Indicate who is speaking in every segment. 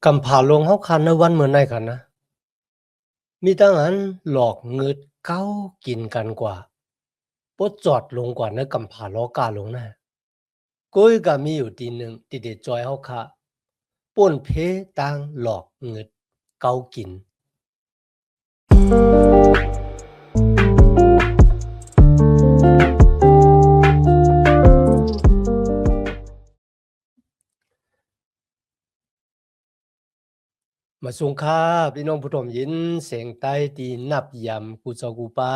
Speaker 1: กำผาลงเฮาคันในวันเหมือนในกันนะมีตั้งอันหลอกเงิดเก้ากินกันกว่าปดจอดลงกว่าเนกำผาล้อกาลงนะก้อยก็มีอยู่ตีหนึ่งติเดจอยเฮาคะป่นเพตังหลอกเงิดเก้ากินมาสุงค่าพี่น้องผู้ชมยินเสียงใต้ตีนับยำกูจอกูปา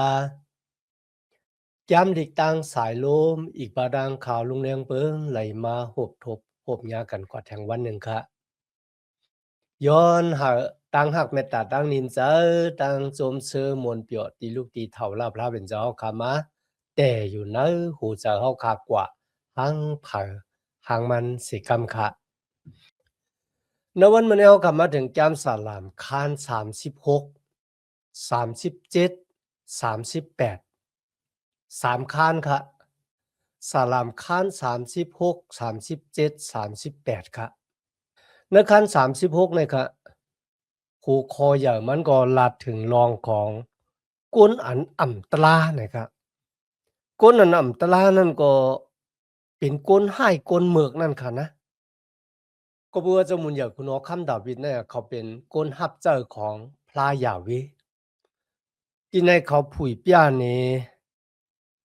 Speaker 1: ย้ำดิกตังสายลมอีกบาดังข่าวลุงเลียงเปิงไหลมาหบทบหบยากันกว่าแทงวันหนึ่งค่ะ ย้อนหาตั้งหักเมตตาตั้งนินเจอตั้งโจมเชื่อมวลเปียวตีลูกตีเท่าลาพระเป็นเจ้าขามาแต่อยู่ในหูเจอเฮาคากว่าหังเผอหังมันสิกำคะในวันมื้อนี้เฮากลับมาถึงแก้มสาลามคาน36 37 38 3คานค่ะสาลามคาน36 37 38ค่ะในคาน36เนี่ยค่ะ หูคอใหญ่มันก็ลัดถึงรองของก้นอันอ่ำตลานะครับก้นอันอ่ำตลานั่นก็เป็นก้นให้ก้นเมือกนั่นค่ะนะก็เพื่อจะมุนอย่างคุณอ๋อคำดาวิดเนี่ยเขาเป็นก้นฮับเจ้าของพระยาเวที่ในเขาผุยเปียนี่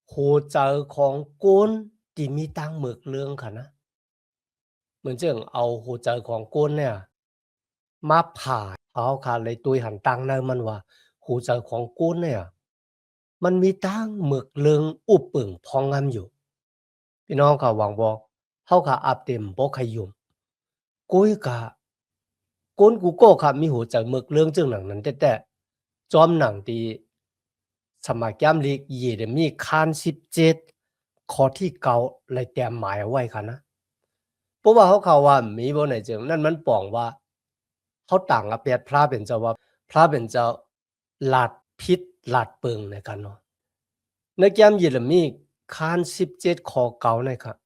Speaker 1: โหเจอของก้นที่มีตั้งเมือกเรื่องค่ะนะเหมือนเจ่งเอาโหเจอของก้นเนี่ยมาผ่าเอาค่ะเลยตุยหันตังในมันว่าโหเจอของก้นเนี่ยมันมีตั้งหมึกเรืองอุปปึ่งพองงามอยู่พี่น้องก็หวังบอกเฮาก็อับเต็มบ่ขยุมกุ้ยกะก้นกูก็ค่ะมีหัวใจหมึกเรื่องจึงหนังนั้นแต่จอมหนังตีสมัครแก้มลีกเยเดมีคาน17ข้อที่เก่าเลยแต้มหมายเอาไว้ค่ะนะเพราะว่าเขาเขาว่ามีบ่ไหนจึงนั่นมันป้องว่าเขาต่างกับเปียดพระเป็นเจ้าว่าพระเป็นเจ้าลาดพิษลาดเปิงในกันเนาะ ในแก้มเยเรมีคาน17ข้อเก่านะครับ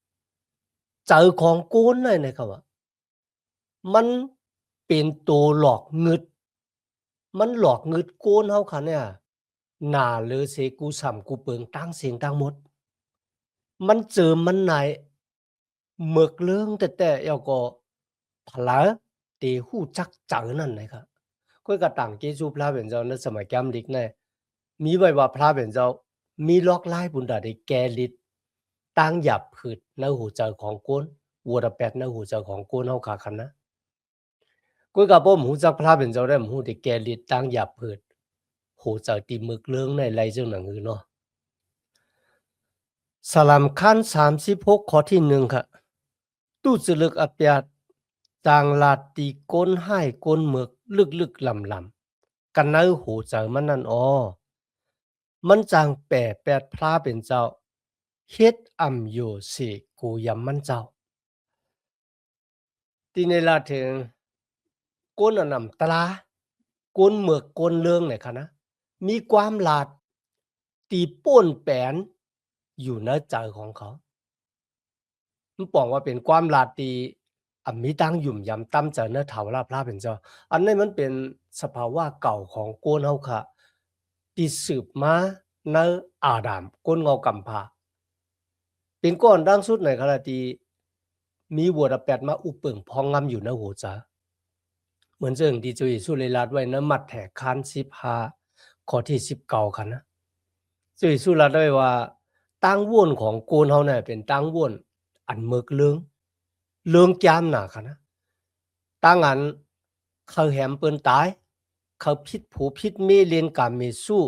Speaker 1: เจอของโกนเลยนะครับว่ามันเป็นตัวหลอกเงิดมันหลอกเงิดโกนเฮาค่ะเนี่ยหน้าเลอเสกูส่ำกูเปิงตั้งเสียงตั้งหมดมันเจิมมันไหนหมึกเรื่องแต่ๆแล้วก็ผลาตีฮู้จักเจอนั่นนะครับข้อยก็ตั้งเกจูพระเป็นเจ้าในสมัยแก้มเด็กเนี่ยมีไว้ว่าพระเป็นเจ้ามีลอกลายบุญดาได้แก่ฤทธิ์ตั้งหยับผืดในหูเจอของโกนวัวตะแปดในหูเจอของโกนเฮาขาคันนะข้อยก็บ่ฮู้จักพระเป็นเจ้าได้ฮู้แต่แก่ฤทธิ์ตั้งหยับผืดหูเจอติมึกเรื่องในไรจังหนังอื่นเนาะสลัมคัน36ข้อที่1ค่ะตู้สึลึกอัปยาตจางลาดตีก้นให้ก้นหมึกลึกๆลำๆกันในหูเจอมันนั่นอ้อมันจางแปรแปดพระเป็นเจ้าเฮ็ดอำอยู่สิกูยำมันเจ้าที่ในลาถึงก้นอันนำตลาก้นหมึกก้นเรื่องเนี่ยค่ะนะมีความลาดตีป้นแปนอยู่ในใจของเขามันปองว่าเป็นความลาดตีมีตั้งหยุ่มยำตั้มใจเนื้อเถาลาพระเป็นเจ้าอันนี้มันเป็นสภาวะเก่าของโกนเฮาค่ะที่สืบมาในอาดามก้นเงากำพร้าเป็นก้อนดังสุดในขณะที่มีวัวตะแปดมาอุปเปิงพองงำอยู่ในหัวใจเหมือนเจิงที่จุยสุริรัตน์ไว้ในมัดแถกคัน15ข้อที่19ค่ะนะจุยสุรัตน์ไว้ว่าตั้งว่นของโกนเฮาเนี่ยเป็นตั้งว่นอันเมิกเลืองเลืองจามหนาค่ะนะตั้งอันเขาแหมเปิ้นตายเขาพิษผูพิษเมเรียนกามเมสู้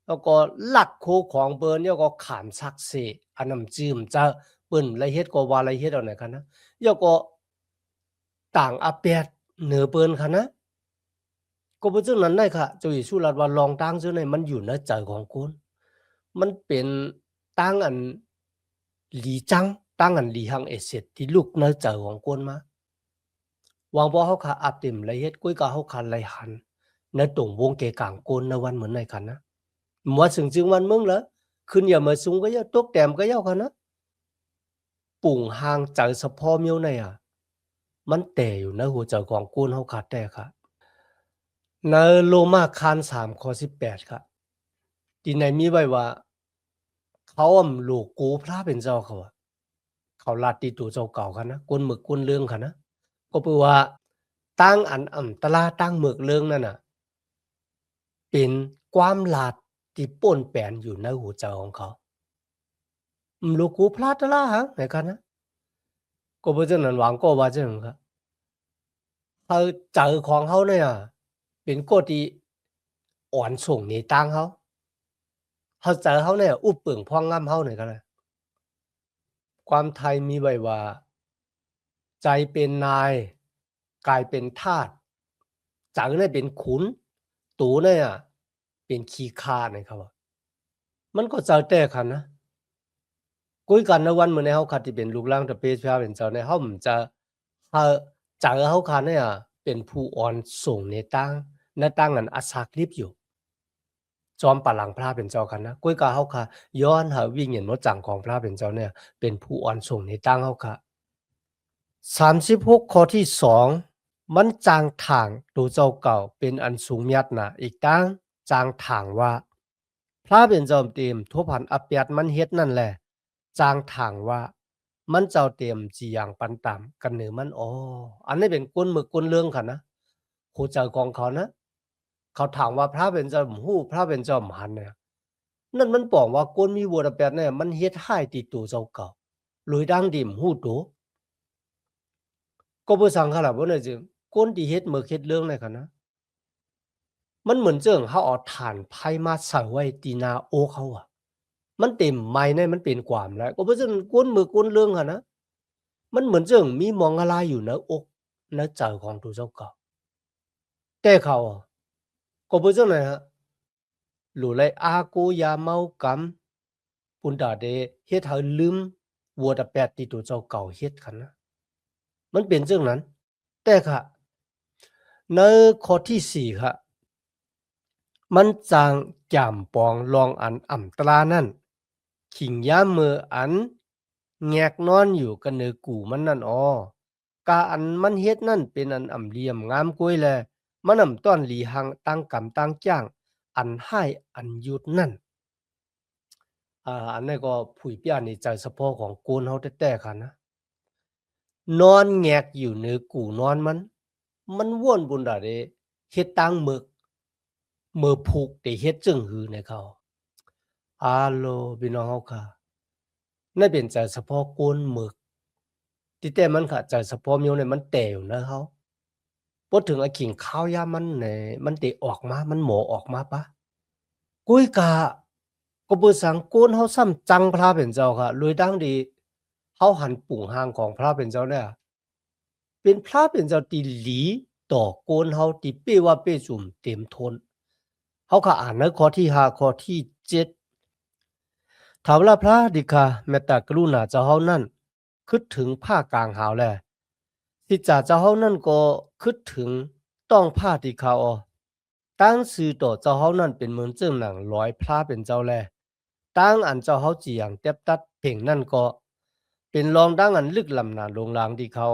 Speaker 1: แล้วก็ลัดโคของเปิ้นแล้วก็ขามซักเสอันนำจื้มจะเปิ้นละเฮ็ดก็ว่าละเฮ็ดเอาไหนค่ะนะแล้วก็ต่างอาแปดเหนือเปิ้นค่ะนะก็บ่จึงนั้นได้ค่ะเจ้าหญิงสุรัตน์ว่าลองตั้งซื่อในมันอยู่ในใจของคุณมันเป็นตั้งอันหลีจังตั้งอันหลีหังเอเสร็จที่ลูกในใจของคุณมาหวังบ่เฮาค่ะอาบเต็มละเฮ็ดกุ้ยก็เฮาคันไหลหันในตรงวงเกกลางโกนในวันเหมือนในคันนะว่าสึงจึงวันมึงเหรอขึ้นอย่ามาสูงก็อย่าตกแต้มก็อย่าค่ะนะปุ่งห่างใจสะพอเมียวใน มันแต่อยู่ในหัวใจของกูนเฮาขาดแต่ค่ะในโรมาคาน3ข้อ18ค่ะที่ไหนมีไว้ว่าเขาลูกกูพระเป็นเจ้าเขาเขาลาดติตัวเจ้าเก่าค่ะนะก้นหมึกก้นเรื่องค่ะนะก็แปลว่าตั้งอันตลาตั้งหมึกเรื่องนั่นน่ะเป็นความลาดที่ป่นแปนอยู่ในหัวใจของเขาลูกกูพลาดละฮะไหนกันนะก็บ่จังนั้นหวังก็ว่าจังค่ะเขาเจอของเขาเนี่ยเป็นกฎที่อ่อนส่งในตั้งเขาเจอเขาเนี่ยอุปเปิงพ่องงำเขาเนี่ยกันนะความไทยมีไว้ว่าใจเป็นนายกายเป็นทาสจังเนี่ยเป็นขุนตูเนี่ยเป็นขี้ข้านะครับว่ามันก็เจอแต่คันนะคุยกันในวันมื้อนี้เฮาคัดที่เป็นลูกหลานตะเปชาเป็นเจ้าเนี่ยเฮาจะเฮาจังเฮาคันเนี่ยเป็นผู้อ่อนส่งในตั้งอันอาศักลิบอยู่จอมปลังพระเป็นเจ้าคันนะกุยกาเฮาค่ะย้อนหาวิญญาณบ่จังของพระเป็นเจ้าเนี่ยเป็นผู้อ่อนส่งในตั้งเฮาค่ะ36ข้อที่2มันจางทางตัวเจ้าเก่าเป็นอันสูงยัดนะอีกตั้งจางทางว่าพระเป็นเจ้าเต็มทั่วพันอัปยัดมันเฮ็ดนั่นแหละจางทางว่ามันเจ้าเต็มจีอย่างปันตามกันเหนือมันอันนี้เป็นก้นหมึกก้นเรื่องค่ะนะครูเจ้าของเขานะเขาถามว่าพระเป็นเจ้าฮู้พระเป็นเจ้าหันเนี่ยนั่นมันบอกว่าก้นมีวัวแปดเนี่ยมันเฮ็ดให้ติดตัวเจ้าเก่าลอยดังดิมฮู้ตัวก็บ่สังขารบ่ได้จึงคนที่เฮ็ดมือเฮ็ดเรื่องได้คั่นนะมันเหมือนเจิงเฮาเอาถ่านไผมาใส่ไว้ตีหน้าอกเขามันเต็มไม้เนี่ยมันเป็นความแล้วก็บ่ซั้นกวนมือกวนเรื่องหั่นนะมันเหมือนเจิงมีหมองอะไรอยู่ในอกในใจของตัวเจ้าเก่าแต่เขาก็บ่จังได๋ฮะหลู่ไลอาโกยาเมากำปุนดาเดเฮ็ดให้ลืมวัวตะแปดที่ตัวเจ้าเก่าเฮ็ดคั่นนะมันเป็นจังนั้นแต่ค่ะในข้อที่4ค่ะ มันจางจามปองลองอันตรานั่นขิงย้ามมืออันแงกนอนอยู่กันเนือกูมันนั่นกาอันมันเฮ็ดนั่นเป็นอันเหลี่ยมงามกวยแลมันต้อนหลีหังตั้งกำตั้งจ้างอันให้อันยุดนั่นอันนี้ก็ผุยเปียนี่ใจเฉพาะของโกนเฮาแท้ๆค่ะนะนอนแงกอยู่เหนือกูนอนมันว่วนบุญดาเดเฮ็ดตั้งมึกมือผูกได้เฮ็ดจึงหือในเขาโลพี่น้องเฮาค่ะนั่นเป็นใจเฉพาะโกนหมึกที่แต่มันค่ะใจเฉพาะมิวเนี่ยมันแต่อยู่นะเขาพูดถึงไอ้ขิงข้าวยามมันเนี่ยมันติออกมามันหมอออกมาปะกุ้ยกะก็บ่สังโกนเฮาซ้ำจังพระเป็นเจ้าค่ะโดยดังดีเฮาหันปุ่งหางของพระเป็นเจ้าเนี่ยเป็นพระเป็นเจ้าที่หลีต่อโกนเฮาที่เป้ว่าเป้จุ่มเต็มทนเฮาก็อ่านในข้อที่5ข้อที่7ถามว่าพระดิกาเมตตากรุณาเจ้าเฮานั้นคิดถึงผ้ากลางหาวแลที่จะเจ้าเฮานั้นก็คิดถึงต้องผ้าที่เขาตั้งสื่อต่อเจ้าเฮานั้นเป็นเหมือนเจิ้งหนังร้อยพระเป็นเจ้าแลตั้งอันเจ้าเฮาจีอย่างเต็บตัดเพ่งนั่นก็เป็นรองดังอันลึกลำนาลงลางที่เขา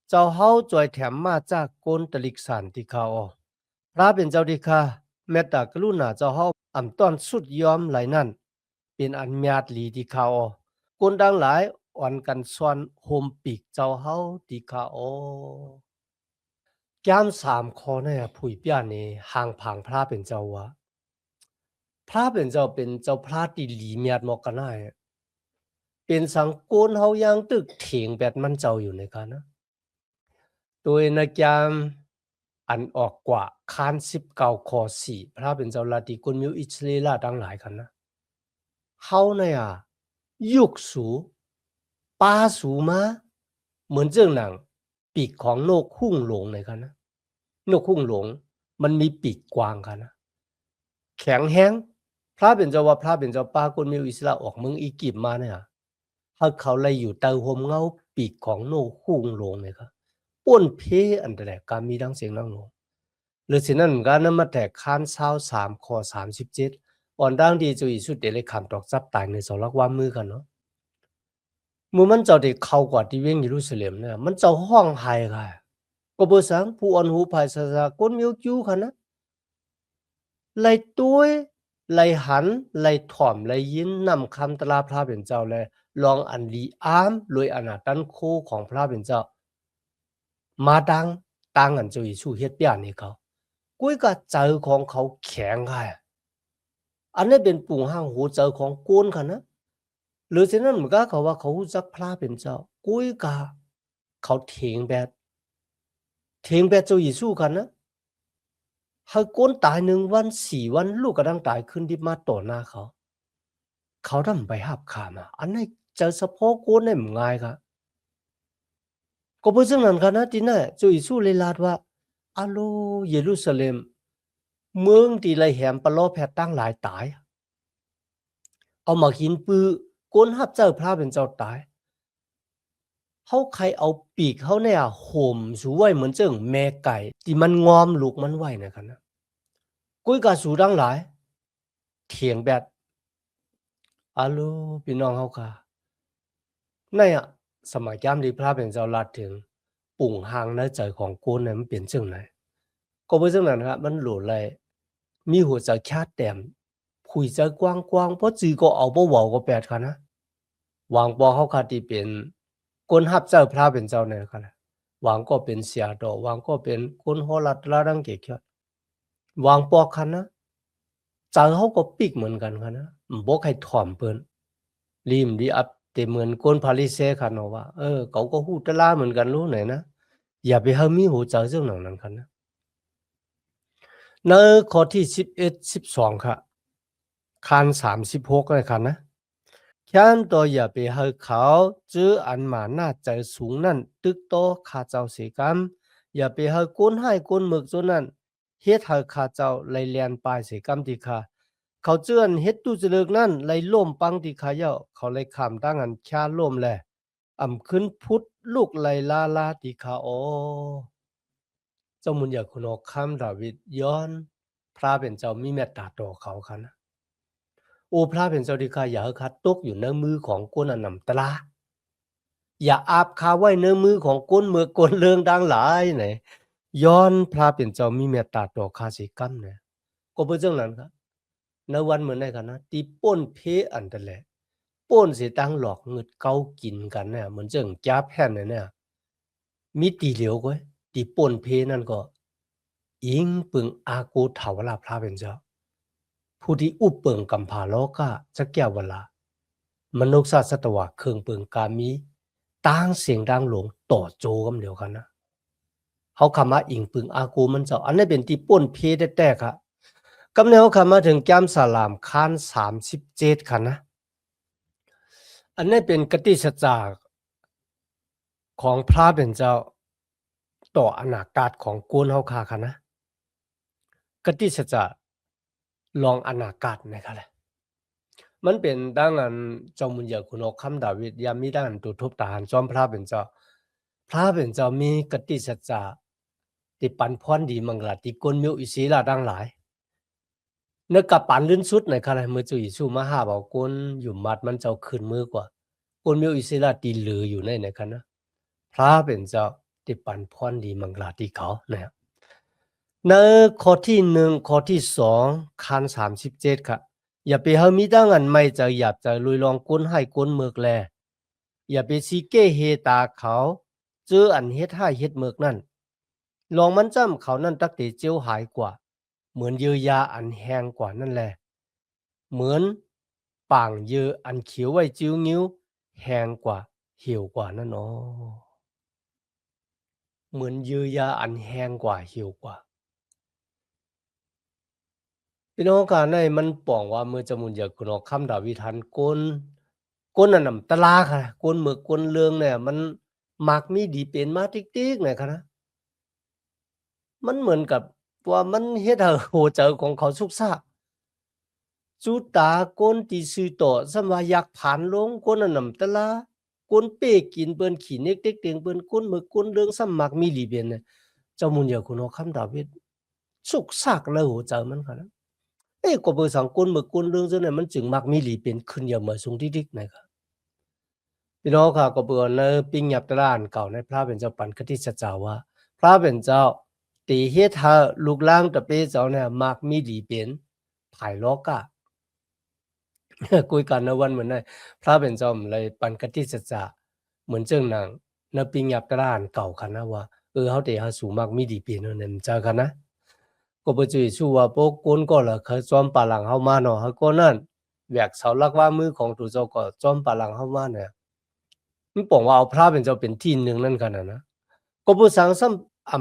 Speaker 1: เจ้าเฮาจอยแถมมาจากโกนตลิกสานที่เขาพระเป็นเจ้าดีค่ะเมตตากรุณาเจ้าเฮาต้อนสุดยอมไหลนั่นเป็นอันญาติหลีที่เขาคนดังหลายอ่อนกันซ้อนโฮมปีกเจ้าเฮาที่เขาแก้ม3ข้อเนี่ยผุยเปียนี่ห่างผางพระเป็นเจ้าวะพระเป็นเจ้าพระที่หลีเมียดหมอกกันได้เป็นสังโกนเฮายังตึกเถียงแบบมันเจ้าอยู่ในกันนะโดยในแกมอันออกกว่าคาน19ข้อ4พระเป็นเจ้าลาติกุนมิวอิสราเอลทั้งหลายกันนะเฮาเนี่ยยุกสูปาสูมาเหมือนเจ้าหนังปีกของนกหุ่งหลงเลยกันนะนกหุ่งหลงมันมีปีกกว้างกันนะแข็งแห้งพระเป็นเจ้าว่าพระเป็นเจ้าปากุนมิวอิสราออกเมืองอียิปต์มาเนี่ยเขาเลยอยู่ใต้ห่มเงาปีกของนกหุ่งหลงเลยครับป้วนเพอันแต่แรกการมีดังเสียงดังลงหรือสินั้นการนำมาแตกคาน23ข้อ37อ่อนดังดีจุอีสุดเดเลยคำตอกซับตายใน2ลักว่ามือกันเนาะ เมื่อมันเจ้าได้เข้ากว่าที่เวียงเยรูซาเล็มเนี่ยมันเจ้าห้องไห้ค่ะก็บ่สังผู้อ่อนหูภายศาสากลมิวจิวค่ะนะไลตุ้ยไลหันไลถ่อมไลยินนำคำตราพระเป็นเจ้าแลลองอันลีอามลวยอนาตันโคของพระเป็นเจ้ามาดังตังอันเจ้าอิสูเฮ็ดเปียนให้เขากุ้ยก็เจอของเขาแข็งค่ะอันนี้เป็นปุ่งห้างหูเจอของโกนค่ะนะหรือฉะนั้นเหมือนกับเขาว่าเขารู้จักพระเป็นเจ้ากุ้ยก็เขาเถียงแบบเจ้าอิสูค่ะนะให้โกนตาย1 วัน4 วันลูกก็ดังตายขึ้นที่มาต่อหน้าเขาเขาทำไปหับขามาอันนี้เจอเฉพาะโกนได้มึงง่ายค่ะก็เพราะฉะนั้นค่ะนะที่นั่นเจ้าอิสูเลยลาดว่าอาโลเยรูซาเล็มเมืองที่ไรแหมปะล้อแพทตั้งหลายตายเอามากินปื้อโกนหับเจ้าพระเป็นเจ้าตายเขาใครเอาปีกเขาเนี่ยห่มสูไว้เหมือนเจ้งแม่ไก่ที่มันงอมลูกมันไว้นะครับนะกุ้ยกาสูดังหลายเถียงแบบอาโลพี่น้องเขาค่ะในสมัยยามที่พระเป็นเจ้าลาดถึงปุ่งหางในใจของโกนเนี่ยมันเปลี่ยนจังไหนก็เพราะฉะนั้นครับมันหลุดเลยมีหัวใจแค่แต้มคุยใจกว้างๆเพราะจือก็เอาบ่เว้าก็แปดค่ะนะหวังบ่เขาค่ะที่เป็นคนรับเจ้าพระเป็นเจ้าเนี่ยค่ะนะหวังก็เป็นเสียดอกหวังก็เป็นคนโหรัดระดังเกียรติหวังปอกค่ะนะใจเขาก็ปิกเหมือนกันค่ะนะบ่ใครถ่อมเปิ้นริมดีอัปแต่เหมือนคนพาริเซค่ะเนาะว่าเขาก็ฮู้ตะลาเหมือนกันรู้ไหนนะอย่าไปให้มีหัวใจเรื่องนั้นค่ะนะในข้อที่11 12ค่ะคาน36เลยค่ะนะ看到也被好考，只按嘛那在สูงนั้นตึกโตข้าเจ้าเสียกรรมอย่าไปให้ก้นให้ก้นหมึกจนนั้นเฮ็ดให้ข้าเจ้าไล่เลียนปลายเสียกรรมที่ข้าเขาเจือนเฮ็ดตู้จะเลิกนั้นไล่ล่มปังที่ข้าเย้าเขาไล่ขามตั้งอันค่าล่มแลอ่ำขึ้นพุทธลูกไล่ลาที่ข้าโอเจ้ามุนอยากคุณออกคำดาวิดย้อนพระเป็นเจ้ามีเมตตาต่อเขาค่ะนะ โอ้พระเป็นเจ้าที่ข้าอย่าให้ข้าตกอยู่ในมือของคนอันนำตราอย่าอาบข้าไว้ในมือของคนเมื่อคนเรื่องดังหลายไหนย้อนพระเป็นเจ้ามีเมตตาต่อข้าสิกรรมเนี่ยก็เพราะเจ้านั้นครับในวันเหมือนในกันนะตีป้นเพอันแต่แหละป้นสิตั้งหลอกเงิดเกากินกันเนี่ยเหมือนเจ้าจ้าแผ่นเนี่ยมีตีเหลียวก็ตีป้นเพนั่นก็อิงปึงอากูเถาวราพระเป็นเจ้า ผู้ที่อุปเปิงกำพาโลกะจะแก้วเวลามนุษย์ศาสตวะเครื่องเปิงกามีต่างเสียงดังหลงต่อโจกันเดียวกันนะเขาคำว่าอิงปึงอากูมันเจ้าอันนี้เป็นที่ป้นเพแต่ค่ะกำเนิดเขาคำมาถึงแก้มสลามคาน37ค่ะนะอันนี้เป็นกติสัจจาของพระเป็นเจ้าต่ออนาคตของกวนเฮาค่ะนะกติสัจจะลองอนาคตนะครับแหละ มันเป็นดังอันจอมบุญญาคุณอกคำดาวิดยามมีด้านตุทุบทหารจอมพระเป็นเจ้าพระเป็นเจ้ามีกติสัจจะที่ปันพรดีมังลาที่กลมิวอิศีลาดังหลายเนื้อกับปันลื่นสุดในขณะมือจุอิสูมาหาบอกกลอยู่มัดมันเจ้าขึ้นมือกว่ากลมิวอิศีลาตีเหลืออยู่ในคณะพระเป็นเจ้าที่ปันพรดีมังลาที่เขานะครับในข้อที่1ข้อที่2คัน37ค่ะอย่าไปเฮามีตั้งอันไม่จะหยาบจะลุยลองก้นให้ก้นเมือกแลอย่าไปซีเก้เฮตาเขาเจออันเฮ็ดให้เฮ็ดเมือกนั่นลองมันจ้ำเขานั่นตักติเจียวหายกว่าเหมือนเยือยาอันแห้งกว่านั่นแหละเหมือนป่างเยืออันเขียวไว้จิ้วงิ้วแห้งกว่าเหี่ยวกว่านั่นอ๋อเหมือนเยือยาอันแห้งกว่าเหี่ยวกว่าพี่น้องกาในมันป่องว่าเมื่อจะมุนอยากคุณออกคำดาวิทันก้นอันนำตะลาค่ะก้นหมึกก้นเรืองเนี่ยมันมักมีดีเป็นมาติ๊กๆเนี่ยค่ะนะมันเหมือนกับว่ามันเฮ็ดให้โหเจอของเขาสุกซากจุตาก้นที่ซื้อต่อสำว่าอยากผ่านลงก้นอันนำตะลาก้นเป้กินเปิ้นขี้เน็กเต็กเต็งเปิ้นก้นหมึกก้นเรืองซ้ำมักมีหลีเป็นเนี่ยเจ้ามุนอยากคุณออกคำดาวิดสุกซากแล้วโหเจอมันค่ะนะ ก็เบอร์สังกุลเมื่อกุลเรื่องเจ้าเนี่ยมันจึงมักมีหลีเป็นขึ้นอย่ามาสูงที่ดิกนะครับ พี่น้องค่ะก็เบื่อเนอปิ้งหยับตะลานเก่าในพระเป็นเจ้าปันคติสัจจาว่าพระเป็นเจ้าตีเฮ็ดให้ลูกหลางตะเปเจ้าเนี่ยมักมีดีเป็นภายโลกะ คุยกันในวันเหมือนได้พระเป็นเจ้าเลยปันคติสัจจะเหมือนเจ้าหนังนปิ้งหยับตะลานเก่าคันนะว่าเฮาเตเฮาสูมักมีดีเป็นเนั่นเจอกันนะก็บ่จื้อชูว่าพวกคนก็ละเขาจอมปาหลังเฮามาเนาะเฮาก็นั่นแวกเสาหลักว่ามือของตุเจ้าก็จอมปาหลังเฮามาเนี่ย มันบอกว่าเอาพระเป็นเจ้าเป็นที่หนึ่งนั่นกันนะก็ผู้สังส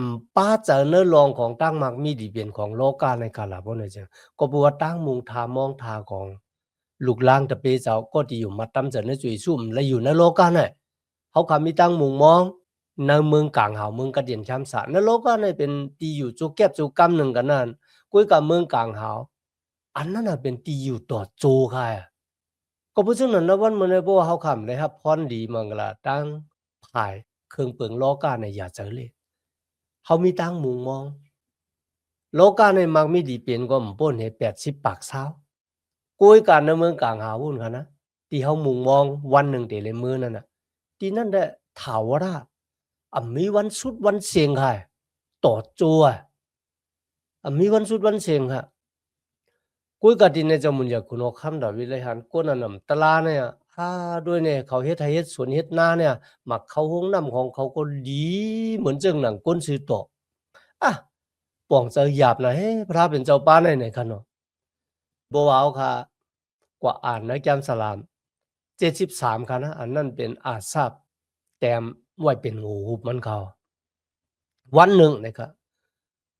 Speaker 1: มป้าเจอเนื้อรองของตั้งมักมีดีเปลี่ยนของโลกาในกาลาบ่เนี่ยจ้ะก็บัวตั้งมุงทามองทาของลูกล่างตะเปเจ้าก็ที่อยู่มาตำเจอในจุยซุ่มและอยู่ในโลกาเนี่ยเขาคำมีตั้งมุงมองในเมืองกลางหาวเมืองกระเดียนช้ำสะในโลกาเนี่ยเป็นตีอยู่จุแก็บจุกำหนึ่งกันนั่นกุยกับเมืองกลางหาวอันนั้นน่ะเป็นตีอยู่ต่อโจค่ะก็เพราะฉะนั้นนะวันมันในพวกเขาคำเลยครับพรดีมังกลาตั้งภายเครื่องเปิงโลกาในอย่าเจอเลยเขามีตั้งมุงมองโลกาในมักมีดีเปลี่ยนก็มันป้นให้80 ปากเช้ากุยการในเมืองกลางหาวุ่นกันนะที่เขามุงมองวันหนึ่งเดเลยมือนั่นน่ะที่นั่นแหละถาวรามีวันสุดวันเสียงค่ะต่อจัวมีวันสุดวันเสียงค่ะกุยกะดินในจมุนอยากคุณเอาคำดาวิเลยหันก้นอันนำตลาเนี่ยด้วยเนี่ยเขาเฮ็ดไทยเฮ็ดสวนเฮ็ดนาเนี่ยหมักเขาห้องน้ำของเขาก็ดีเหมือนเจิงหนังก้นซื้อต่อป่องเจอหยาบนะเฮ้พระเป็นเจ้าป้าไหนคันเนาะบ่ว้าวค่ะกว่าอ่านนะแกมสลาม73ค่ะนะอันนั้นเป็นอาทราบแต้มไว้เป็นหูหุบมันเขาวันหนึ่งนะครับ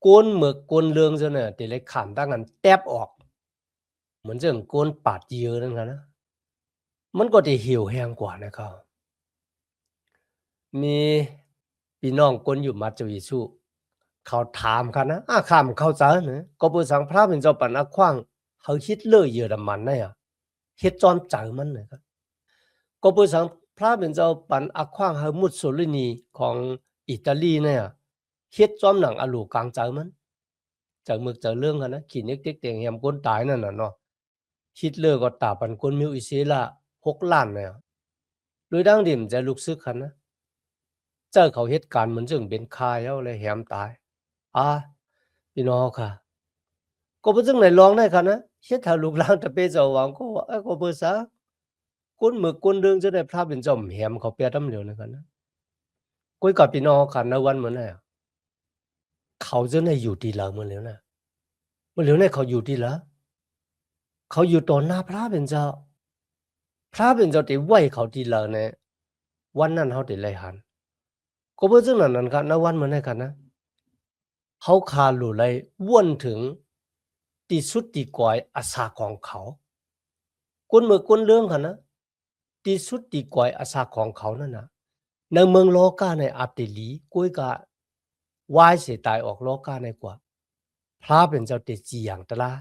Speaker 1: ก้นหมึกก้นเรืองซะเนี่ยติเลยขามตั้งกันแตบออกเหมือนเจิงก้นปาดเยอะนั่นค่ะนะมันก็จะหิวแห้งกว่านะครับมีพี่น้องคนอยู่มัจจุวิสุเขาถามค่ะนะข้ามเข้าใจนะก็เปิดสังพระเป็นเจ้าปันขว้างเขาฮิตเลอร์เยอรมันได้เฮ็ดจอมใจมันนะครับก็เปิดสังพระเป็นเจ้าปันขว้างเฮามุสโสลินีของอิตาลีเนี่ยเฮ็ดจอมหนังอลูกลางใจมันจากมึกจากเรื่องกันนะขี้เน็กเต็กเตียงแหมคนตายนั่นน่ะเนาะฮิตเลอร์ก็ตาปันคนมิวอิเซละ6 ล้านเนี่ยโดยดั้งเดิมจะลุกซึกคันนะเจ้าเขาเหตุการณ์เหมือนจึงเป็นคายเอาเลยแหมตายพี่น้องค่ะก็บ่จึงไหนลองได้ค่ะนะเฮ็ดถ้าลูกหลานตะเปเจ้าหวังก็ก็เบิ่ซะคนหมึกคนเรื่องจะได้พระเป็นเจ้าแหมเขาเปียตำเหลียวนะค่ะนะกุยกับพี่น้องค่ะในวันเหมือนน่ะเขาจะได้อยู่ที่เราเหมือนแล้วนะเหมือนแล้วเนี่ยเขาอยู่ที่ละเขาอยู่ต่อหน้าพระเป็นเจ้าพระเป็นเจ้าที่ไหวเขาที่ละเนี่ยวันนั้นเขาได้ไล่หันก็บ่จึงนั้นค่ะในวันเหมือนน่ะค่ะนะเขาคาหลู่ไลวนถึงที่สุดที่กอยอาสาของเขาคนเมื่อคนเรื่องค่ะนะที่สุดที่กอยอาสาของเขานั่นน่ะในเมืองโลกาในอาติลีกุ้ยกะวายเสียตายออกโลกาในกว่าพระเป็นเจ้าเตจีอย่างตะละ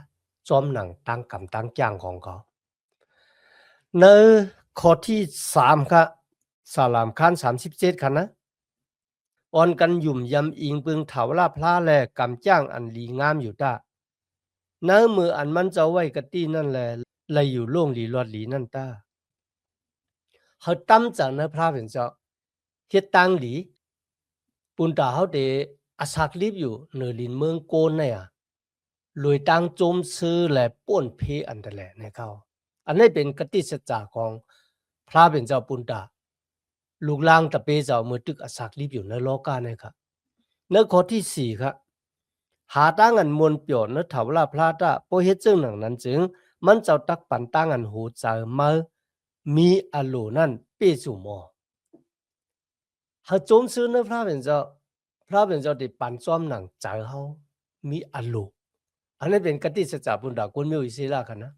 Speaker 1: จอมหนังตั้งกำตั้งจ้างของเขาในข้อที่3ค่ะสลามคัน37ค่ะนะออนกันหยุ่มยำอิงปึงเถาลาพลาแลกำจ้างอันลีงามอยู่ตาเนื้อมืออันมันจะไว้กะตี้นั่นแหละเลยอยู่โล่งหลีรอดหลีนั่นตาเขาตั้มจากเนื้อพระเป็นเจ้าเฮ็ดตังหลีปุนตาเขาเดอาศักลิบอยู่เนอลินเมืองโกนเนี่ยลอยตังโจมซื้อและป้วนเพอันแต่แหละในเขาอันนี้เป็นกติสัจจาของพระเป็นเจ้าปุนตาลูกลางตะเปเจ้ามือตึกอาศักลิบอยู่ในโลกาเนี่ยครับเนื้อข้อที่4ครับหาตั้งอันมวลเปียวเนื้อถาวราพระตาโปเฮ็ดจึงหนังนั้นจึงมันเจ้าตักปันตั้งอันหูใจมามีอโลนั่นเปสุมอเขาโจมซื้อเนื้อพระเป็นเจ้าที่ปันซ้อมหนังใจเขามีอโลอันนี้เป็นกติสัจจะปุนตาคนมีอิสระกันนะ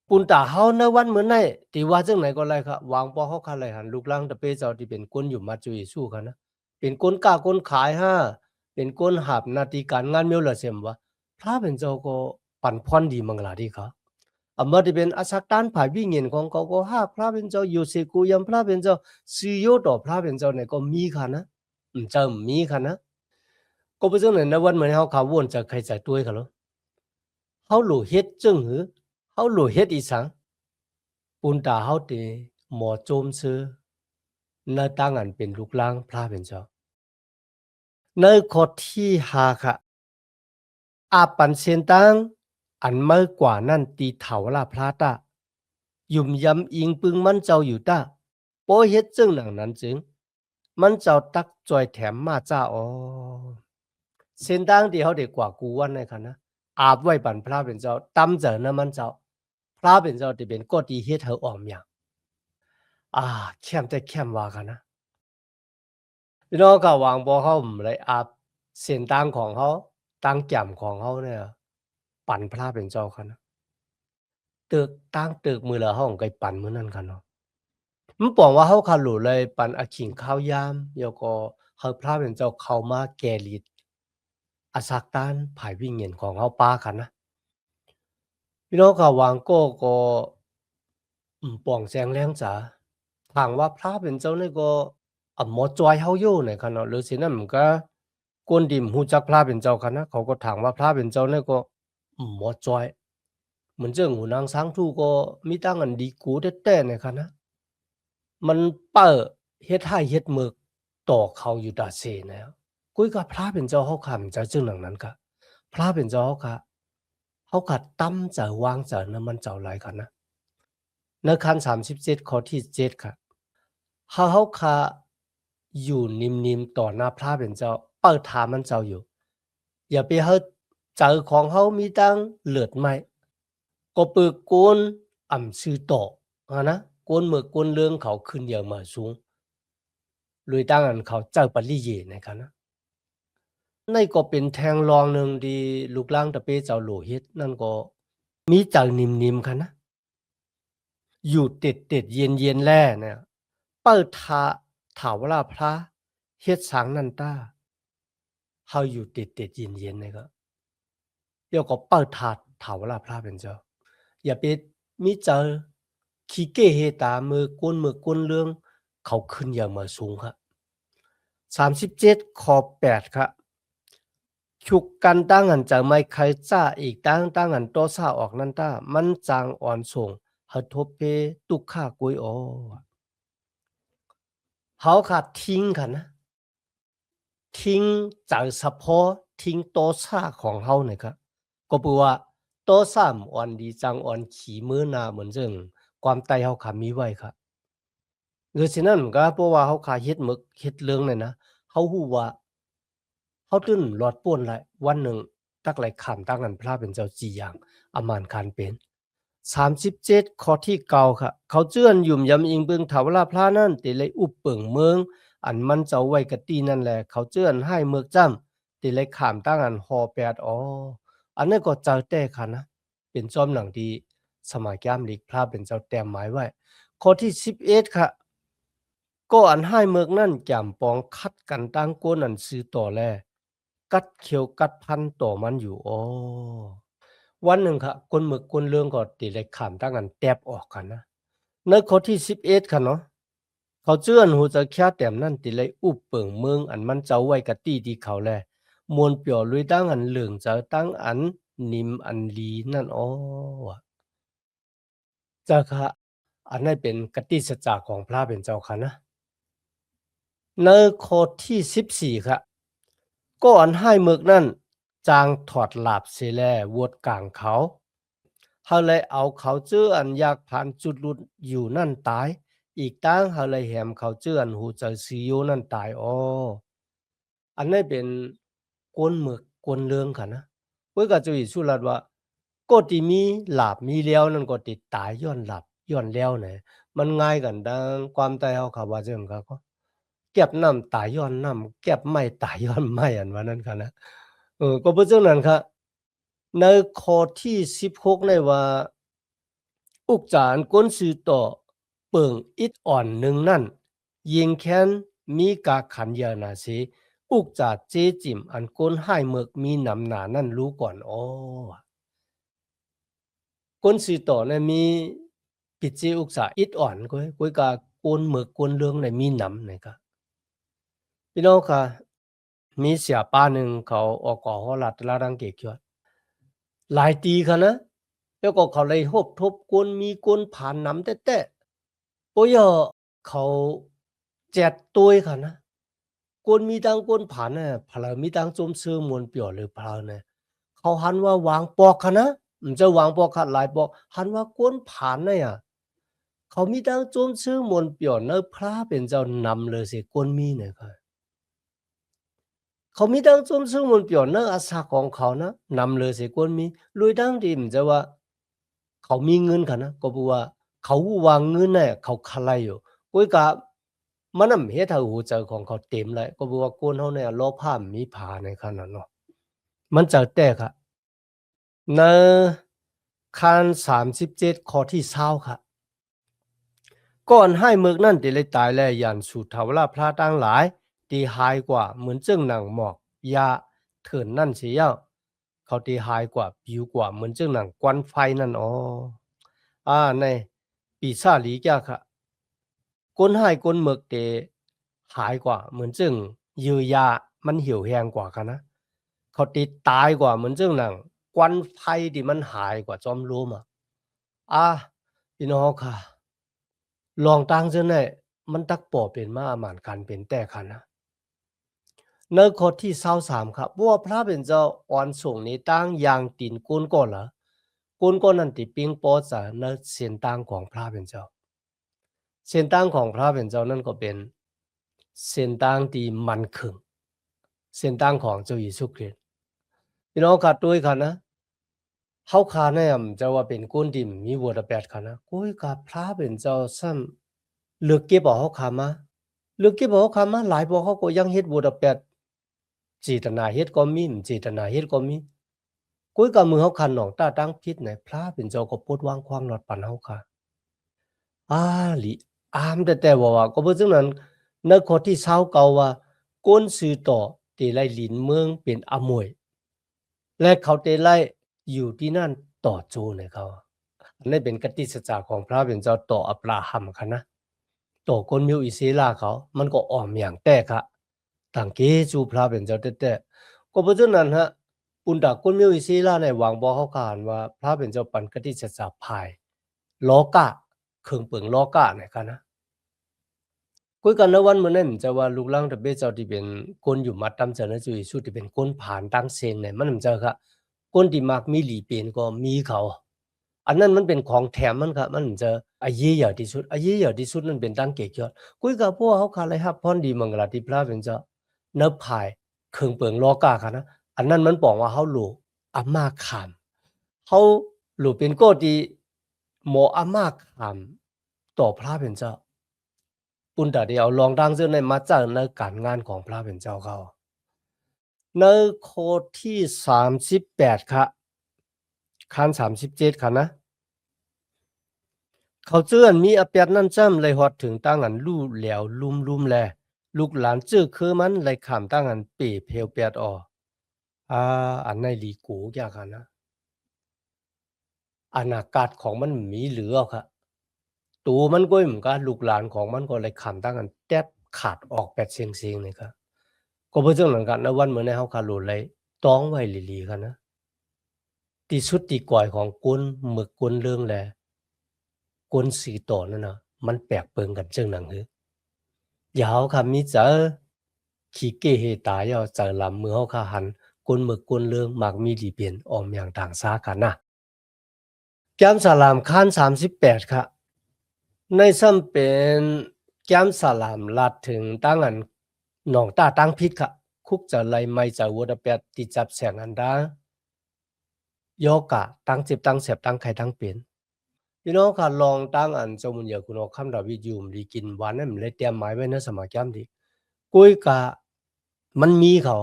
Speaker 1: ปุนตาเขาในวันเหมือนไหนที่ว่าจังไหนก็ไรครับวางปอเขาคาไรหันลูกล่างตะเปเจ้าที่เป็นคนอยู่มาจุยสู้กันนะเป็นคนกล้าคนขายเป็นคนหับนาทีการงานเมียวละเสียมวะพระเป็นเจ้าก็ปั่นพรดีมังลาดีครับมาที่เป็นอาศักตันผ่ายวิ่งเงินของเขาก็พระเป็นเจ้าอยู่เสกูยำพระเป็นเจ้าซื้อโยต่อพระเป็นเจ้าเนี่ยก็มีค่ะนะเจ้ามีค่ะนะก็เป็นเจ้าในวันเหมือนเขาขาวนจากใครใจตัวเขาหรอเขาหลู่เฮ็ดจึงหือเขาหลู่เฮ็ดอีสังปุนตาเขาเต หมอโจมซื้อเนตั้งอันเป็นลูกล่างพระเป็นเจ้าในข้อที่5ค่ะอาปันเซียนตังอันเมื่อกว่านั่นตีเถาลาพระตายุ่มยำอิงปึงมันเจ้าอยู่ตาโปเฮ็ดจึงหนังนั้นจึงมันเจ้าตักจอยแถมมาจ้าอ๋อเส้นตังที่เขาได้กว่ากูวันในค่ะนะอาบไว้ปันพระเป็นเจ้าตำเจอนะมันเจ้าพระเป็นเจ้าที่เป็นก็ดีเฮ็ดเธอออมอย่างเข้มแต่เข้มว่ากันนะพี่น้องก็วางบ่เขาเลยอาบเส้นตังของเขาตังแก้มของเขาเนี่ยปั่นพระเป็นเจ้าค่ะนะตึกตั้งตึกมือละห้องไกปั่นมื้อนั้นค่ะเนาะมันบอกว่าเฮาคาหลูเลยปั่นอาขิงข้าวยามแล้วก็เฮาพระเป็นเจ้าเข้ามาแก่ฤทธิ์อาศักตานภายวิญญาณของเฮาปาค่ะนะพี่น้องก็วางก็ป่องแสงแรงจ๋าถามว่าพระเป็นเจ้านี่ก็หมอจอยเฮาอยู่ไหนค่ะเนาะหรือสินั้นมันก็กวนดิมฮู้จักพระเป็นเจ้าค่ะนะเขาก็ถามว่าพระเป็นเจ้านี่ก็หมอจอยเหมือนเจ้าหูนางช้างทู่ก็มีตั้งอันดีกูแท้ๆเนี่ยค่ะนะ มันเป้อเฮ็ดให้เฮ็ดมึกต่อเขาอยู่ดาเซแล้วกุ้ยก็พระเป็นเจ้าเฮาคำจะจึงหลังนั้นก็พระเป็นเจ้าเฮาก็ตั้มจะวางจะนำมันเจ้าหลายกันนะในคัน37ข้อที่7ค่ะเฮาค่ะอยู่นิ่มๆต่อหน้าพระเป็นเจ้าเปิดถามมันเจ้าอยู่อย่าไปเฮาเจอของเฮามีตั้งเลือดไหมก็ปึกโกนชื่อต่อนะโกนมือกวนเรื่องเขาขึ้นอย่างมาสูง ลุยตั้งอันเขาเจ้าปริเยนะครับนะในก็เป็นแทงรองหนึ่งที่ลูกล่างตะเปเจ้าโหลเฮ็ดนั่นก็มีจังนิ่มๆค่ะนะอยู่ติดๆเย็นๆแล่เนี่ยเปิดถาวราพระเฮ็ดสังนันตาเฮาอยู่ติดๆเย็นๆนี่ก็เดี๋ยวก็เปิดถาวราพระเป็นเจ้าอย่าไปมีเจอขี้เก้เฮตามือกวนเรื่องเขาขึ้นอย่างมาสูงครับ37ข้อ8ครับ ฉุกกันตั้งหันจากไม่ใครจ้าอีกตั้งหันโตซาออกนั่นต้ามันจางอ่อนส่งหัดทบเพตุกข้ากุยโอเขาขาดทิ้งค่ะนะทิ้งจากเฉพาะทิ้งโตซาของเขาเนี่ยครับก็แปลว่าโตซามอ่อนดีจังอ่อนขี่มือนาเหมือนเรื่องความไตเขาขามีไว้ครับหรือฉะนั้นก็เพราะว่าเขาขาเฮ็ดหมึกเฮ็ดเรื่องเนี่ยนะเขาฮู้ว่า เขาตื้นหลอดป่วนหลายวันหนึ่งตักไหลขามตั้งกันพระเป็นเจ้าจีอย่างอามานคานเป็น37ข้อที่เก่าค่ะเขาเจื้อนยุ่มยำอิงเบิงถาวราพระนั่นติเลยอุบเปิงเมืองอันมันเจ้าไว้กะตีนั่นแหละเขาเจื้อนให้เมือกจ้ำติเลยขามตั้งอันฮอแปดอันนั้นก็เจ้าแต่ค่ะนะเป็นจอมหนังดีสมัยแก้มลิกพระเป็นเจ้าแต้มหมายไว้ข้อที่11ค่ะก็อันให้เมือกนั่นแก่มปองคัดกันตั้งโกนอันซื้อต่อแล กัดเขียวกัดพันต่อมันอยู่วันหนึ่งค่ะคนหมึกคนเรื่องก็ติได้ขามตั้งกันแตบออกกันนะในข้อที่11ค่ะเนาะเขาเจื้อนหูจะแค่แต้มนั่นติเลยอุบเปิงเมืองอันมันเจ้าไว้กะตี้ที่เขาแลมวนเปียวลุยตั้งอันเหลืองจะตั้งอันนิมอันลีนั่นเจ้าค่ะอันนั้นเป็นกติสัจจะของพระเป็นเจ้าค่ะนะในข้อที่14ค่ะก็อันให้เมือกนั่นจางถอดหลาบเสแลวดกลางเขาเขาเลยเอาเขาเจื้ออันอยากผ่านจุดหลุดอยู่นั่นตายอีกตั้งเขาเลยแหมเขาเจื้ออันหูใจซีอยู่นั่นตายอันนี้เป็นกวนหมึกกวนเรื่องค่ะนะเพื่อก็จะอีสุรัดว่าก็ที่มีหลาบมีแล้วนั่นก็ติดตายย้อนหลับย้อนแล้วเนี่ยมันง่ายกันดังความตายเขาค่ะว่าจังก็เก็บน้ำตายย้อนน้ำเก็บไม้ตายย้อนไม้อันว่านั้นค่ะนะก็เพราะฉะนั้นครับในข้อที่16ในว่าอุกจารกวนซือต่อเปิงอิดอ่อนหนึ่งนั่นยิงแค้นมีกาขันยานาเสอุกจาเจจิมอันก้นให้เมือกมีหนำหนานั่นรู้ก่อนก้นซือต่อเนี่ยมีปิดเจอุกษาอิดอ่อนก้อยกาก้นเมือกก้นเรื่องในมีหนำนะครับพี่น้องค่ะมีเสียป้าหนึ่งเขาออกก่อฮอลัดลาดังเกกยวดหลายตีค่ะนะแล้วก็เขาเลยหบทบกวนมีกวนผ่านน้ำแต้ ก็ย่อเขาแจดตัวค่ะนะกวนมีตังกวนผ่านน่ะพลามีตังจมซื้อมวนเปี่ยวหรือพลาเนี่ยเขาหันว่าวางปอกค่ะนะมันจะวางปอกขัดหลายปอกหันว่ากวนผ่านเนี่ยเขามีตังจมซื้อมวนเปี่ยวเนอพระเป็นเจ้านำเลยสิกวนมีเนี่ยค่ะเขามีตังจมซื้อมวนเปี่ยวเนออาสาของเขานะนำเลยสิกวนมีลุยดังดีมันจะว่าเขามีเงินค่ะนะก็บอกว่าเขาวางเงินเนี่ยเขาคลายอยู่กุ้ยกะมันน่ะเฮ็ดให้หัวใจของเขาเต็มเลยก็บอกว่ากวนเฮาเนี่ยรอผ้ามีผาในขนาดเนาะมันจะแตกค่ะในคัน37ข้อที่20ค่ะก่อนให้เมือกนั่นติเลยตายแลยันสู่ทาวราพระตั้งหลายตีหายกว่าเหมือนจึงหนังหมอกยาเถินนั่นเสียเขาตีหายกว่าผิวกว่าเหมือนจึงหนังควันไฟนั่นอ๋อในปีศาจหลีกะค่ะก้นหายก้นเมือกเตหายกว่าเหมือนจึงยือยามันเหี่ยวแห้งกว่ากันนะเขาตีตายกว่าเหมือนจึงหนังควันไฟที่มันหายกว่าจอมรู้มาพี่น้องค่ะลองตั้งเสียแน่มันตักป่อเป็นมาอาหมานกันเป็นแต่คันนะในข้อที่23ครับว่าพระเป็นเจ้าอ่อนส่งในตั้งยางตีนก้นก่อนเหรอก้นก่อนนั้นติปิงโปสะในเส้นตั้งของพระเป็นเจ้าเส้นตั้งของพระเป็นเจ้านั่นก็เป็นเส้นตั้งที่มันคงเส้นตั้งของเจ้าเยซูคริสต์พี่น้องกัดด้วยกันนะเฮาคาเนี่ยจะว่าเป็นก้นดิมมีวัวตะแปดคันนะกุ้ยกับพระเป็นเจ้าซ้ำเลือกเก็บเอาเฮาคามาเลือกเก็บเอาเฮาคามาหลายบ่เขาก็ยังเฮ็ดวัวตะแปดเจตนาเฮ็ดก็มีบ่เจตนาเฮ็ดก็มีกุ้ยกับมือเฮาคันหนองตาตั้งพิษเนี่ยพระเป็นเจ้าก็ปลดวางความนอดปันเฮาคาหลีแต่ว่าก็บ่จึงนั้นในข้อที่20เก่าว่าก้นซื้อต่อเตไลหลินเมืองเป็นอมวยและเขาเตไลอยู่ที่นั่นต่อโจเนี่ยเขาอันนี้เป็นกติสัจจาของพระเป็นเจ้าต่ออับราฮัมค่ะนะต่อคนมิวอิสราเขามันก็อ่อมอย่างแต่ค่ะต่างเกจูพระเป็นเจ้าแต่ก็เพราะฉะนั้นฮะปุณดาคนมิวอิสราในหวังบอกเขาขานว่าพระเป็นเจ้าปันกติสัจจาภายล้อกะเครื่องเปิงล้อกะเนี่ยค่ะนะคุยกันในวันมื้อนั้นจะว่าลูกหลานตะเบเจ้าที่เป็นคนอยู่มัดตามเจ้านะจุยสุที่เป็นคนผ่านตั้งเซนเนี่ยมันจะค่ะคนที่มักมีหลีเป็นก็มีเขาอันนั้นมันเป็นของแถมมันค่ะมันจะอาเยยาที่สุดอาเยยาที่สุดนั้นเป็นตั้งเกกยอดคุยกับพวกเขาค่ะเลยครับพรดีมังกลาที่พระเป็นเจ้าเนับภายเครื่องเปิงล้อกะค่ะนะอันนั้นมันบอกว่าเฮาหลูอามาขามเฮาหลูเป็นก็ที่หมออามาขามต่อพระเป็นเจ้า ปุ่นตาเดียวลองดังเสื้อในมาจากในการงานของพระเป็นเจ้าเขาในข้อที่38ค่ะคัน37ค่ะนะเขาเจื้อนมีอาเปียดนั่นจ้ำเลยฮอดถึงตั้งอันลู่แหลวลุ่มแลลูกหลานจื้อคือมันเลยขามตั้งอันเป๋เพลเปียดอออันในลีกูยากค่ะนะอานากาศของมันมีเหลือค่ะตัวมันก็เหมือนกันลูกหลานของมันก็เลยขามตั้งอันแตบขาดออกแปดเสียงๆเลยครับ ก็เพราะฉะนั้นกันนะวันเหมือนในเฮาคาโลเลยต้องไว้หลีๆกันนะที่สุดที่ก่อยของกุนหมึกกุนเรื่องแลกุนสีต่อนั่นน่ะมันแปลกเปิงกันจังหนังหือยาวคำมีเจอขี้เกเฮตายาวเจอลำมือเฮาคาหันกุนหมึกกุนเรื่องมักมีหลีเปลี่ยนออมอย่างต่างซากันนะแก้มสลามคัน38ค่ะในซ้ำเป็นแก้มสลามลัดถึงตั้งอันหนองตาตั้งพิษค่ะคุกจะไลไม่จะวัดแปดติจับแสงอันดาโยกะตั้งเจ็บตั้งเสบตั้งไข่ตั้งเป็นพี่น้องค่ะลองตั้งอันจมุนเยาคุณเอาคำดาวิยูมดีกินหวานนั่นเลยเตรียมหมายไว้ในสมัครย้ำดีกุ้ยกะมันมีเขา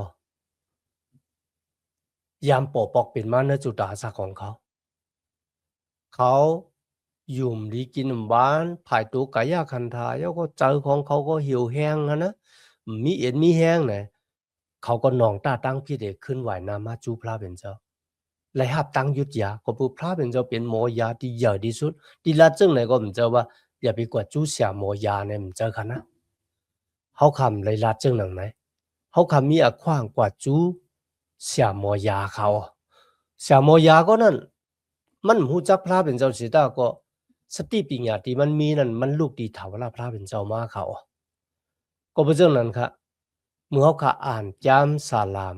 Speaker 1: ยามปอปอกเป็นมาในจุดอาสาของเขาเขายุ่มดีกินหวานผายตัวกายาคันทาแล้วก็เจอของเขาก็เหี่ยวแห้งนะมีเอ็นมีแห้งเนี่ยเขาก็นองตาตั้งพี่เด็กขึ้นไหวนามาจูพระเป็นเจ้าและหับตั้งยุทธยาก็ผู้พระเป็นเจ้าเป็นหมอยาที่ใหญ่ที่สุดที่ละจึงไหนก็มันเจ้าว่าอย่าไปกว่าจูเสียหมอยาเนี่ยมันเจ้าค่ะนะเขาคำเลยละจึงหนังไหนเขาคำมีอขว้างกว่าจูเสียหมอยาเขาเสียหมอยาก็นั่นมันหูจักพระเป็นเจ้าสิตาก็ สติปัญญาที่มันมีนั่นมันลูกดีเท่าลาพระเป็นเจ้ามาเขาก็เพราะฉะนั้นค่ะเมื่อเขาอ่านจามสาลาม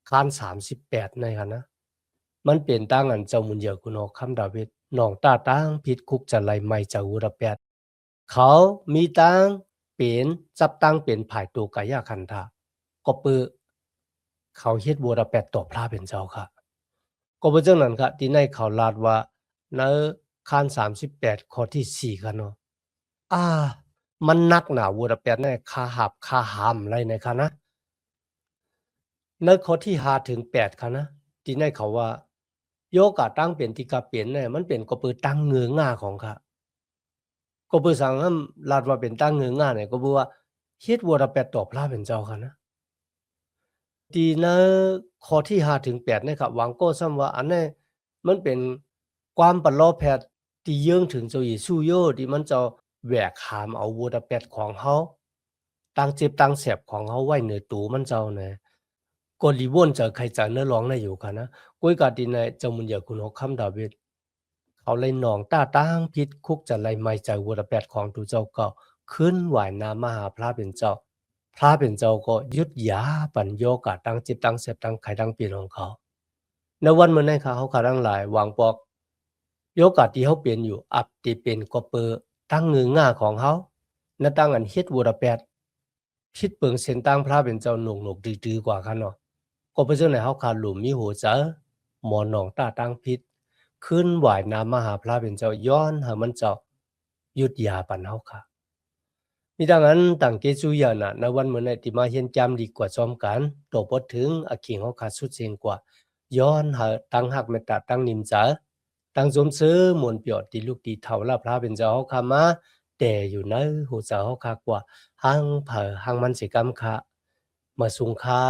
Speaker 1: คาน38ในค่ะนะมันเป็นตั้งอันเจ้ามุนเยอกุนอคำดาวิดน้องตาตั้งผิดคุกจะไลไม่เจ้าอุรแปดเขามีตั้งเป็นจับตั้งเป็นภายตัวกายคันธาก็ปือเขาเฮ็ดบัวระแปดต่อพระเป็นเจ้าค่ะก็เพราะฉะนั้นค่ะที่ในเขาลาดว่าในคาน38ข้อที่4ค่ะเนาะอามันนักหนาบัวระแปดในคาหับคาหามไรในค่ะนะในข้อที่5ถึง8ค่ะนะที่ในเขาว่าโยกะตั้งเป็นที่กะเป็นเนี่ยมันเป็นก็ปือตั้งเงือง่าของค่ะก็ปือสั่งห้ามลาดว่าเป็นตั้งเงือง่าเนี่ยก็บือว่าเฮ็ดบัวระแปดต่อพระเป็นเจ้าค่ะนะ ที่ในข้อที่5ถึง8เนี่ยครับหวังก็ซ้ำว่าอันนี้มันเป็นความประลอแพทย์ที่เยื่องถึงเจ้าอีสู้โยที่มันจะแหวกหามเอาวัวตะแปดของเฮาตั้งเจ็บตั้งแสบของเฮาไว้เหนือตูมันเจ้าเนี่ยก็ลีว่นจะใครจะเนื้อร้องได้อยู่ค่ะนะก้อยกาดินในเจ้ามุนยาคุณฮกคำดาวิดเขาเลยหนองต้าตั้งพิษคุกจะไล่ไม่ใจวัวตะแปดของตูเจ้าก็ขึ้นไหวน้ำมหาพระเป็นเจ้า พระเป็นเจ้าก็ยุดยาปัญโยกะตั้งจิตตั้งเสพตั้งไข่ตั้งปีของเขาในวันมื้อนั้นเขาขาตั้งหลายหวังปอกโยกะที่เขาเปลี่ยนอยู่อับที่เป็นก็เปอตั้งเงือง่าของเขาณตั้งอันเฮ็ดวัวระแปดคิดเปิงเส้นตั้งพระเป็นเจ้าหนุกๆดื้อๆกว่าคันเนาะก็เพราะฉะนั้นเขาขาดหลุมมีหัวเจอหมอหนองตาตั้งพิษขึ้นไหวน้ำมหาพระเป็นเจ้าย้อนให้มันเจ้ายุดยาปันเฮาค่ะ มีดังนั้นต่างเกจูยานะในวันเหมือนในที่มาเห็นจำดีกว่าจอมกันโตพดถึงอาคิงเขาขาดสุดเสียงกว่าย้อนหาตั้งหักเมตตาตั้งนิมจาตั้งสมซื้อมวลเปียดที่ลูกดีเท่าลาพระเป็นเจ้าเขาขามาแต่อยู่ในหูเจ้าเขาขากว่าหังเผอหังมันสิกรรมค่ะมาสุงค่า